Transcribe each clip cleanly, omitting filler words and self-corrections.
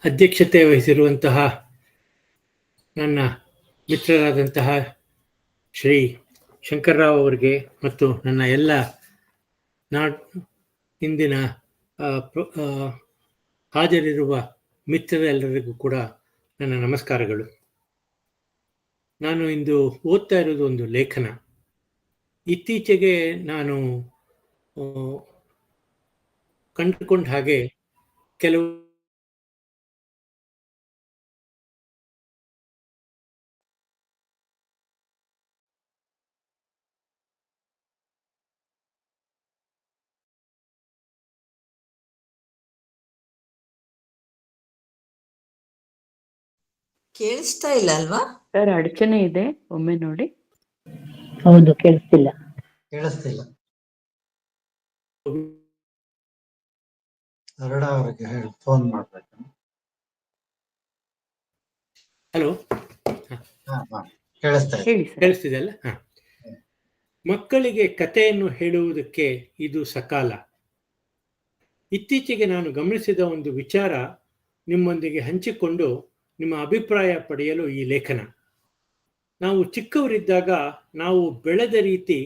ಅಧ್ಯಕ್ಷತೆ ವಹಿಸಿರುವಂತಹ ನನ್ನ ಮಿತ್ರರಾದಂತಹ ಶ್ರೀ ಶಂಕರ್ರಾವ್ ಅವರಿಗೆ ಮತ್ತು ನನ್ನ ಎಲ್ಲ ಇಂದಿನ ಹಾಜರಿರುವ ಮಿತ್ರರೆಲ್ಲರಿಗೂ ಕೂಡ ನನ್ನ ನಮಸ್ಕಾರಗಳು. ನಾನು ಇಂದು ಓದ್ತಾ ಇರೋದು ಒಂದು ಲೇಖನ. ಇತ್ತೀಚೆಗೆ ನಾನು ಕಂಡುಕೊಂಡ ಹಾಗೆ ಕೆಲವು ಕೇಳಿಸ್ತಾ ಇಲ್ಲ ಅಲ್ವಾ ಸರ್? ಅಡಚಣೆ ಇದೆ, ಒಮ್ಮೆ ನೋಡಿ. ಹೌದು, ಕೇಳಿಸ್ತಿಲ್ಲ. ಅರುಣ ಅವರಿಗೆ ಹೇಳಿ ಫೋನ್ ಮಾಡ್ಬೇಕು. ಹಲೋ, ಕೇಳಿಸ್ತಿದೆ ಅಲ್ಲ? ಮಕ್ಕಳಿಗೆ ಕಥೆಯನ್ನು ಹೇಳುವುದಕ್ಕೆ ಇದು ಸಕಾಲ. ಇತ್ತೀಚೆಗೆ ನಾನು ಗಮನಿಸಿದ ಒಂದು ವಿಚಾರ ನಿಮ್ಮೊಂದಿಗೆ ಹಂಚಿಕೊಂಡು ನಿಮ್ಮ ಅಭಿಪ್ರಾಯ ಪಡೆಯಲು ಈ ಲೇಖನ. ನಾವು ಚಿಕ್ಕವರಿದ್ದಾಗ ನಾವು ಬೆಳೆದ ರೀತಿ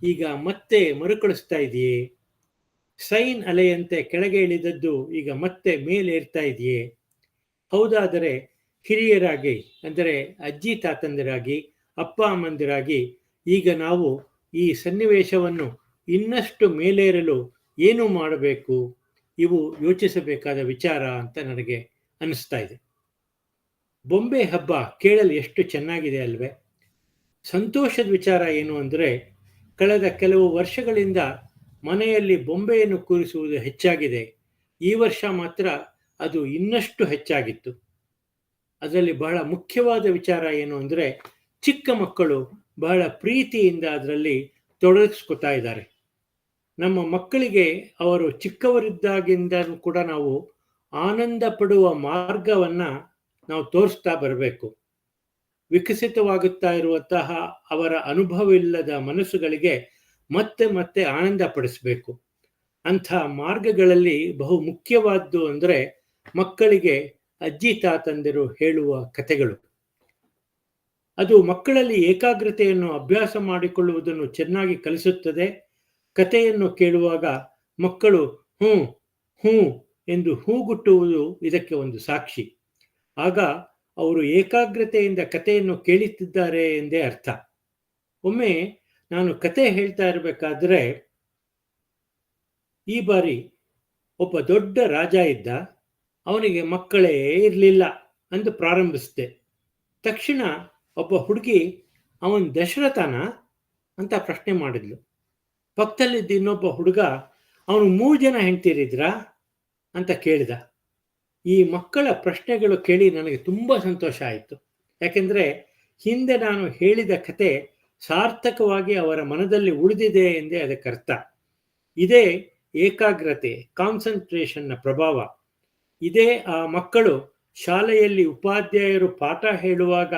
ಈಗ ಮತ್ತೆ ಮರುಕಳಿಸ್ತಾ ಇದೆಯೇ? ಸೈನ್ ಅಲೆಯಂತೆ ಕೆಳಗೆ ಇಳಿದದ್ದು ಈಗ ಮತ್ತೆ ಮೇಲೇರ್ತಾ ಇದೆಯೇ? ಹೌದಾದರೆ ಹಿರಿಯರಾಗಿ, ಅಂದರೆ ಅಜ್ಜಿ ತಾತಂದಿರಾಗಿ, ಅಪ್ಪ ಅಮ್ಮಂದಿರಾಗಿ ಈಗ ನಾವು ಈ ಸನ್ನಿವೇಶವನ್ನು ಇನ್ನಷ್ಟು ಮೇಲೇರಲು ಏನು ಮಾಡಬೇಕು? ಇವು ಯೋಚಿಸಬೇಕಾದ ವಿಚಾರ ಅಂತ ನನಗೆ ಅನಿಸ್ತಾ ಇದೆ. ಬೊಂಬೆ ಹಬ್ಬ ಕೇಳಲು ಎಷ್ಟು ಚೆನ್ನಾಗಿದೆ ಅಲ್ವೇ? ಸಂತೋಷದ ವಿಚಾರ ಏನು ಅಂದರೆ, ಕಳೆದ ಕೆಲವು ವರ್ಷಗಳಿಂದ ಮನೆಯಲ್ಲಿ ಬೊಂಬೆಯನ್ನು ಕೂರಿಸುವುದು ಹೆಚ್ಚಾಗಿದೆ. ಈ ವರ್ಷ ಮಾತ್ರ ಅದು ಇನ್ನಷ್ಟು ಹೆಚ್ಚಾಗಿತ್ತು. ಅದರಲ್ಲಿ ಬಹಳ ಮುಖ್ಯವಾದ ವಿಚಾರ ಏನು ಅಂದರೆ, ಚಿಕ್ಕ ಮಕ್ಕಳು ಬಹಳ ಪ್ರೀತಿಯಿಂದ ಅದರಲ್ಲಿ ತೊಡಗಿಸ್ಕೊತಾ ಇದ್ದಾರೆ. ನಮ್ಮ ಮಕ್ಕಳಿಗೆ ಅವರು ಚಿಕ್ಕವರಿದ್ದಾಗಿಂದ ಕೂಡ ನಾವು ಆನಂದ ಪಡುವ ಮಾರ್ಗವನ್ನು ನಾವು ತೋರಿಸ್ತಾ ಬರಬೇಕು. ವಿಕಸಿತವಾಗುತ್ತಾ ಇರುವಂತಹ ಅವರ ಅನುಭವವಿಲ್ಲದ ಮನಸ್ಸುಗಳಿಗೆ ಮತ್ತೆ ಮತ್ತೆ ಆನಂದ ಪಡಿಸಬೇಕು. ಅಂಥ ಮಾರ್ಗಗಳಲ್ಲಿ ಬಹು ಮುಖ್ಯವಾದ್ದು ಅಂದರೆ ಮಕ್ಕಳಿಗೆ ಅಜ್ಜಿ ತಾತಂದಿರು ಹೇಳುವ ಕಥೆಗಳು. ಅದು ಮಕ್ಕಳಲ್ಲಿ ಏಕಾಗ್ರತೆಯನ್ನು ಅಭ್ಯಾಸ ಮಾಡಿಕೊಳ್ಳುವುದನ್ನು ಚೆನ್ನಾಗಿ ಕಲಿಸುತ್ತದೆ. ಕಥೆಯನ್ನು ಕೇಳುವಾಗ ಮಕ್ಕಳು ಹ್ಞೂ ಹ್ಞೂ ಎಂದು ಹೂಗುಟ್ಟುವುದು ಇದಕ್ಕೆ ಒಂದು ಸಾಕ್ಷಿ. ಆಗ ಅವರು ಏಕಾಗ್ರತೆಯಿಂದ ಕಥೆಯನ್ನು ಕೇಳುತ್ತಿದ್ದಾರೆ ಎಂದೇ ಅರ್ಥ. ಒಮ್ಮೆ ನಾನು ಕತೆ ಹೇಳ್ತಾ ಇರಬೇಕಾದ್ರೆ, ಈ ಬಾರಿ ಒಬ್ಬ ದೊಡ್ಡ ರಾಜ ಇದ್ದ, ಅವನಿಗೆ ಮಕ್ಕಳೇ ಇರಲಿಲ್ಲ ಎಂದು ಪ್ರಾರಂಭಿಸಿದೆ. ತಕ್ಷಣ ಒಬ್ಬ ಹುಡುಗಿ, ಅವನ್ ದಶರಥನ ಅಂತ ಪ್ರಶ್ನೆ ಮಾಡಿದ್ಲು. ಪಕ್ಕದಲ್ಲಿದ್ದ ಇನ್ನೊಬ್ಬ ಹುಡುಗ, ಅವನು 3 ಜನ ಹೆಂಡ್ತಿರಿದ್ರಾ ಅಂತ ಕೇಳಿದ. ಈ ಮಕ್ಕಳ ಪ್ರಶ್ನೆಗಳು ಕೇಳಿ ನನಗೆ ತುಂಬ ಸಂತೋಷ ಆಯಿತು. ಯಾಕೆಂದರೆ ಹಿಂದೆ ನಾನು ಹೇಳಿದ ಕತೆ ಸಾರ್ಥಕವಾಗಿ ಅವರ ಮನದಲ್ಲಿ ಉಳಿದಿದೆ ಎಂದೇ ಅದಕ್ಕರ್ಥ. ಇದೇ ಏಕಾಗ್ರತೆ, ಕಾನ್ಸಂಟ್ರೇಷನ್ನ ಪ್ರಭಾವ. ಇದೇ ಆ ಮಕ್ಕಳು ಶಾಲೆಯಲ್ಲಿ ಉಪಾಧ್ಯಾಯರು ಪಾಠ ಹೇಳುವಾಗ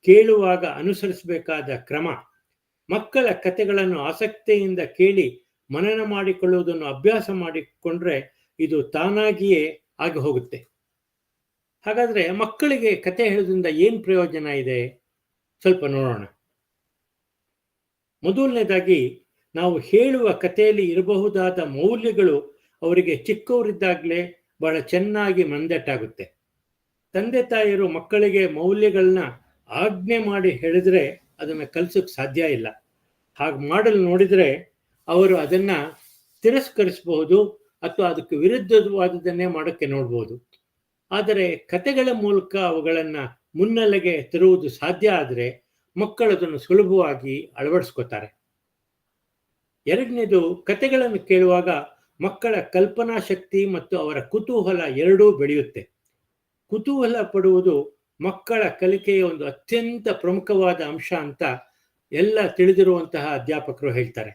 ಕೇಳುವಾಗ ಅನುಸರಿಸಬೇಕಾದ ಕ್ರಮ. ಮಕ್ಕಳ ಕಥೆಗಳನ್ನು ಆಸಕ್ತಿಯಿಂದ ಕೇಳಿ ಮನನ ಮಾಡಿಕೊಳ್ಳುವುದನ್ನು ಅಭ್ಯಾಸ ಮಾಡಿಕೊಂಡ್ರೆ ಇದು ತಾನಾಗಿಯೇ ಆಗಿ ಹೋಗುತ್ತೆ. ಹಾಗಾದರೆ ಮಕ್ಕಳಿಗೆ ಕತೆ ಹೇಳೋದ್ರಿಂದ ಏನು ಪ್ರಯೋಜನ ಇದೆ? ಸ್ವಲ್ಪ ನೋಡೋಣ. ಮೊದಲನೇದಾಗಿ, ನಾವು ಹೇಳುವ ಕಥೆಯಲ್ಲಿ ಇರಬಹುದಾದ ಮೌಲ್ಯಗಳು ಅವರಿಗೆ ಚಿಕ್ಕವರಿದ್ದಾಗಲೇ ಬಹಳ ಚೆನ್ನಾಗಿ ಮಂದಟ್ಟಾಗುತ್ತೆ. ತಂದೆ ತಾಯಿಯರು ಮಕ್ಕಳಿಗೆ ಮೌಲ್ಯಗಳನ್ನ ಆಜ್ಞೆ ಮಾಡಿ ಹೇಳಿದ್ರೆ ಅದನ್ನು ಕಲಿಸೋಕೆ ಸಾಧ್ಯ ಇಲ್ಲ. ಹಾಗೆ ಮಾಡಲು ನೋಡಿದರೆ ಅವರು ಅದನ್ನು ತಿರಸ್ಕರಿಸಬಹುದು ಅಥವಾ ಅದಕ್ಕೆ ವಿರುದ್ಧವಾದದನ್ನೇ ಮಾಡೋಕ್ಕೆ ನೋಡ್ಬೋದು. ಆದರೆ ಕಥೆಗಳ ಮೂಲಕ ಅವುಗಳನ್ನು ಮುನ್ನೆಲೆಗೆ ತರುವುದು ಸಾಧ್ಯ ಆದರೆ ಮಕ್ಕಳು ಅದನ್ನು ಸುಲಭವಾಗಿ ಅಳವಡಿಸ್ಕೋತಾರೆ. ಎರಡನೇದು, ಕಥೆಗಳನ್ನು ಕೇಳುವಾಗ ಮಕ್ಕಳ ಕಲ್ಪನಾ ಶಕ್ತಿ ಮತ್ತು ಅವರ ಕುತೂಹಲ ಎರಡೂ ಬೆಳೆಯುತ್ತೆ. ಕುತೂಹಲ ಪಡುವುದು ಮಕ್ಕಳ ಕಲಿಕೆಯ ಒಂದು ಅತ್ಯಂತ ಪ್ರಮುಖವಾದ ಅಂಶ ಅಂತ ಎಲ್ಲ ತಿಳಿದಿರುವಂತಹ ಅಧ್ಯಾಪಕರು ಹೇಳ್ತಾರೆ.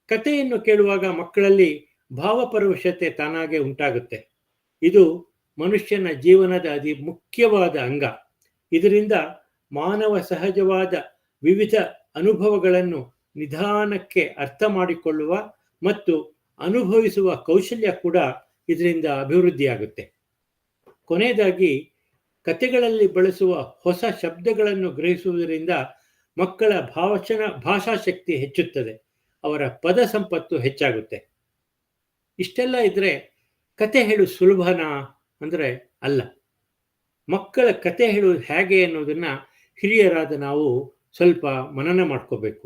ಕಥೆಯನ್ನು ಕೇಳುವಾಗ ಮಕ್ಕಳಲ್ಲಿ ಭಾವಪರವಶತೆ ತಾನಾಗೆ ಉಂಟಾಗುತ್ತೆ. ಇದು ಮನುಷ್ಯನ ಜೀವನದ ಅತಿ ಮುಖ್ಯವಾದ ಅಂಗ. ಇದರಿಂದ ಮಾನವ ಸಹಜವಾದ ವಿವಿಧ ಅನುಭವಗಳನ್ನು ನಿಧಾನಕ್ಕೆ ಅರ್ಥ ಮಾಡಿಕೊಳ್ಳುವ ಮತ್ತು ಅನುಭವಿಸುವ ಕೌಶಲ್ಯ ಕೂಡ ಇದರಿಂದ ಅಭಿವೃದ್ಧಿಯಾಗುತ್ತೆ. ಕೊನೆಯದಾಗಿ ಕಥೆಗಳಲ್ಲಿ ಬಳಸುವ ಹೊಸ ಶಬ್ದಗಳನ್ನು ಗ್ರಹಿಸುವುದರಿಂದ ಮಕ್ಕಳ ಭಾಷಾಶಕ್ತಿ ಹೆಚ್ಚುತ್ತದೆ, ಅವರ ಪದ ಸಂಪತ್ತು ಹೆಚ್ಚಾಗುತ್ತೆ. ಇಷ್ಟೆಲ್ಲ ಇದ್ರೆ ಕತೆ ಹೇಳು ಸುಲಭನಾ ಅಂದರೆ ಅಲ್ಲ. ಮಕ್ಕಳ ಕತೆ ಹೇಳುವುದು ಹೇಗೆ ಅನ್ನೋದನ್ನ ಹಿರಿಯರಾದ ನಾವು ಸ್ವಲ್ಪ ಮನನ ಮಾಡ್ಕೋಬೇಕು.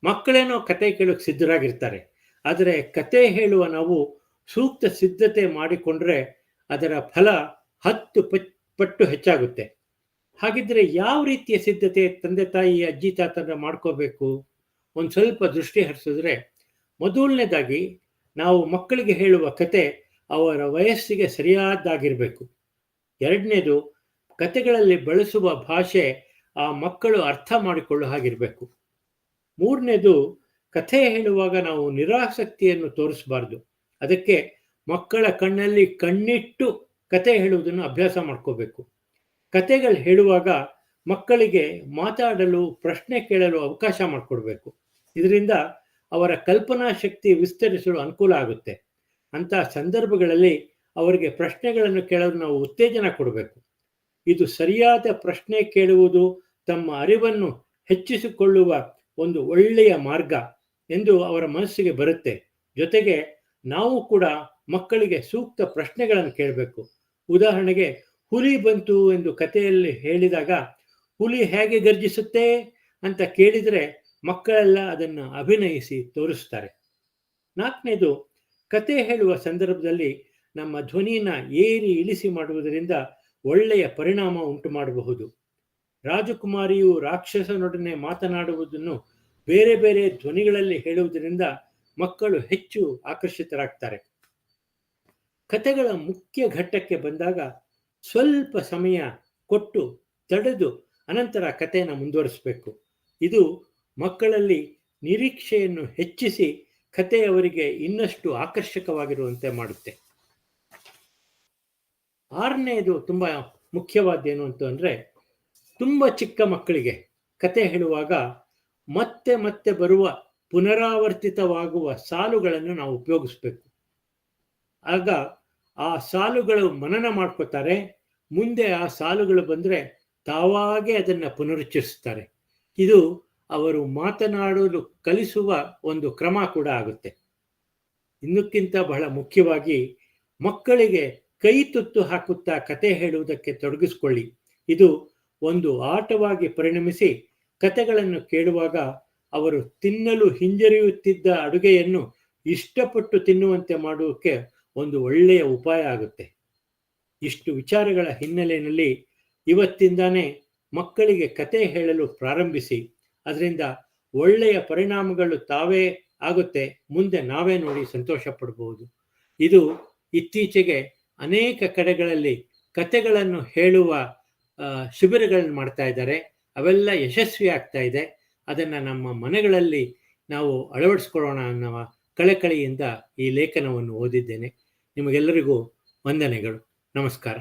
ಮಕ್ಕಳೇನೋ ಕತೆ ಕೇಳೋಕೆ ಸಿದ್ಧರಾಗಿರ್ತಾರೆ, ಆದರೆ ಕತೆ ಹೇಳುವ ನಾವು ಸೂಕ್ತ ಸಿದ್ಧತೆ ಮಾಡಿಕೊಂಡ್ರೆ ಅದರ ಫಲ 10 ಪಟ್ಟು ಹೆಚ್ಚಾಗುತ್ತೆ. ಹಾಗಿದ್ರೆ ಯಾವ ರೀತಿಯ ಸಿದ್ಧತೆ ತಂದೆ ತಾಯಿ ಅಜ್ಜಿ ತಾತನ ಮಾಡ್ಕೋಬೇಕು? ಒಂದು ಸ್ವಲ್ಪ ದೃಷ್ಟಿ ಹರಿಸಿದ್ರೆ, ಮೊದಲನೇದಾಗಿ ನಾವು ಮಕ್ಕಳಿಗೆ ಹೇಳುವ ಕತೆ ಅವರ ವಯಸ್ಸಿಗೆ ಸರಿಯಾದಾಗಿರಬೇಕು. ಎರಡನೇದು, ಕತೆಗಳಲ್ಲಿ ಬಳಸುವ ಭಾಷೆ ಆ ಮಕ್ಕಳು ಅರ್ಥ ಮಾಡಿಕೊಳ್ಳೋ ಹಾಗಿರಬೇಕು. ಮೂರನೇದು, ಕಥೆ ಹೇಳುವಾಗ ನಾವು ನಿರಾಸಕ್ತಿಯನ್ನು ತೋರಿಸಬಾರ್ದು. ಅದಕ್ಕೆ ಮಕ್ಕಳ ಕಣ್ಣಲ್ಲಿ ಕಣ್ಣಿಟ್ಟು ಕತೆ ಹೇಳುವುದನ್ನು ಅಭ್ಯಾಸ ಮಾಡ್ಕೋಬೇಕು. ಕತೆಗಳು ಹೇಳುವಾಗ ಮಕ್ಕಳಿಗೆ ಮಾತಾಡಲು, ಪ್ರಶ್ನೆ ಕೇಳಲು ಅವಕಾಶ ಮಾಡಿಕೊಡ್ಬೇಕು. ಇದರಿಂದ ಅವರ ಕಲ್ಪನಾ ಶಕ್ತಿ ವಿಸ್ತರಿಸಲು ಅನುಕೂಲ ಆಗುತ್ತೆ. ಅಂಥ ಸಂದರ್ಭಗಳಲ್ಲಿ ಅವರಿಗೆ ಪ್ರಶ್ನೆಗಳನ್ನು ಕೇಳಲು ನಾವು ಉತ್ತೇಜನ ಕೊಡಬೇಕು. ಇದು ಸರಿಯಾದ ಪ್ರಶ್ನೆ ಕೇಳುವುದು ತಮ್ಮ ಅರಿವನ್ನು ಹೆಚ್ಚಿಸಿಕೊಳ್ಳುವ ಒಂದು ಒಳ್ಳೆಯ ಮಾರ್ಗ ಎಂದು ಅವರ ಮನಸ್ಸಿಗೆ ಬರುತ್ತೆ. ಜೊತೆಗೆ ನಾವು ಕೂಡ ಮಕ್ಕಳಿಗೆ ಸೂಕ್ತ ಪ್ರಶ್ನೆಗಳನ್ನು ಕೇಳಬೇಕು. ಉದಾಹರಣೆಗೆ, ಹುಲಿ ಬಂತು ಎಂದು ಕಥೆಯಲ್ಲಿ ಹೇಳಿದಾಗ ಹುಲಿ ಹೇಗೆ ಗರ್ಜಿಸುತ್ತೆ ಅಂತ ಕೇಳಿದರೆ ಮಕ್ಕಳೆಲ್ಲ ಅದನ್ನು ಅಭಿನಯಿಸಿ ತೋರಿಸ್ತಾರೆ. ನಾಲ್ಕನೇದು, ಕತೆ ಹೇಳುವ ಸಂದರ್ಭದಲ್ಲಿ ನಮ್ಮ ಧ್ವನಿನ ಏರಿ ಇಳಿಸಿ ಮಾಡುವುದರಿಂದ ಒಳ್ಳೆಯ ಪರಿಣಾಮ ಉಂಟು ಮಾಡಬಹುದು. ರಾಜಕುಮಾರಿಯು ರಾಕ್ಷಸನೊಡನೆ ಮಾತನಾಡುವುದನ್ನು ಬೇರೆ ಬೇರೆ ಧ್ವನಿಗಳಲ್ಲಿ ಹೇಳುವುದರಿಂದ ಮಕ್ಕಳು ಹೆಚ್ಚು ಆಕರ್ಷಿತರಾಗ್ತಾರೆ. ಕತೆಗಳ ಮುಖ್ಯ ಘಟ್ಟಕ್ಕೆ ಬಂದಾಗ ಸ್ವಲ್ಪ ಸಮಯ ಕೊಟ್ಟು ತಡೆದು ಅನಂತರ ಕಥೆಯನ್ನು ಮುಂದುವರಿಸಬೇಕು. ಇದು ಮಕ್ಕಳಲ್ಲಿ ನಿರೀಕ್ಷೆಯನ್ನು ಹೆಚ್ಚಿಸಿ ಕತೆ ಅವರಿಗೆ ಇನ್ನಷ್ಟು ಆಕರ್ಷಕವಾಗಿರುವಂತೆ ಮಾಡುತ್ತೆ. ಆರನೆಯದು ತುಂಬ ಮುಖ್ಯವಾದ್ದೇನು ಅಂತಂದರೆ, ತುಂಬ ಚಿಕ್ಕ ಮಕ್ಕಳಿಗೆ ಕತೆ ಹೇಳುವಾಗ ಮತ್ತೆ ಮತ್ತೆ ಬರುವ ಪುನರಾವರ್ತಿತವಾಗುವ ಸಾಲುಗಳನ್ನು ನಾವು ಉಪಯೋಗಿಸ್ಬೇಕು. ಆಗ ಆ ಸಾಲುಗಳು ಮನನ ಮಾಡ್ಕೋತಾರೆ. ಮುಂದೆ ಆ ಸಾಲುಗಳು ಬಂದರೆ ತಾವಾಗೇ ಅದನ್ನು ಪುನರುಚ್ಚರಿಸ್ತಾರೆ. ಇದು ಅವರು ಮಾತನಾಡಲು ಕಲಿಸುವ ಒಂದು ಕ್ರಮ ಕೂಡ ಆಗುತ್ತೆ. ಇನ್ನಕ್ಕಿಂತ ಬಹಳ ಮುಖ್ಯವಾಗಿ ಮಕ್ಕಳಿಗೆ ಕೈ ತುತ್ತು ಹಾಕುತ್ತಾ ಕತೆ ಹೇಳುವುದಕ್ಕೆ ತೊಡಗಿಸ್ಕೊಳ್ಳಿ. ಇದು ಒಂದು ಆಟವಾಗಿ ಪರಿಣಮಿಸಿ ಕತೆಗಳನ್ನು ಕೇಳುವಾಗ ಅವರು ತಿನ್ನಲು ಹಿಂಜರಿಯುತ್ತಿದ್ದ ಅಡುಗೆಯನ್ನು ಇಷ್ಟಪಟ್ಟು ತಿನ್ನುವಂತೆ ಮಾಡುವುದಕ್ಕೆ ಒಂದು ಒಳ್ಳೆಯ ಉಪಾಯ ಆಗುತ್ತೆ. ಇಷ್ಟು ವಿಚಾರಗಳ ಹಿನ್ನೆಲೆಯಲ್ಲಿ ಇವತ್ತಿಂದಾನೇ ಮಕ್ಕಳಿಗೆ ಕತೆ ಹೇಳಲು ಪ್ರಾರಂಭಿಸಿ. ಅದರಿಂದ ಒಳ್ಳೆಯ ಪರಿಣಾಮಗಳು ತಾವೇ ಆಗುತ್ತೆ, ಮುಂದೆ ನಾವೇ ನೋಡಿ ಸಂತೋಷ ಪಡಬಹುದು. ಇದು ಇತ್ತೀಚೆಗೆ ಅನೇಕ ಕಡೆಗಳಲ್ಲಿ ಕತೆಗಳನ್ನು ಹೇಳುವ ಶಿಬಿರಗಳನ್ನು ಮಾಡ್ತಾ ಇದ್ದಾರೆ. ಅವೆಲ್ಲ ಯಶಸ್ವಿ ಆಗ್ತಾ ಇದೆ. ಅದನ್ನು ನಮ್ಮ ಮನೆಗಳಲ್ಲಿ ನಾವು ಅಳವಡಿಸ್ಕೊಳ್ಳೋಣ ಅನ್ನುವ ಕಳಕಳಿಯಿಂದ ಈ ಲೇಖನವನ್ನು ಓದಿದ್ದೇನೆ. ನಿಮಗೆಲ್ಲರಿಗೂ ವಂದನೆಗಳು. ನಮಸ್ಕಾರ.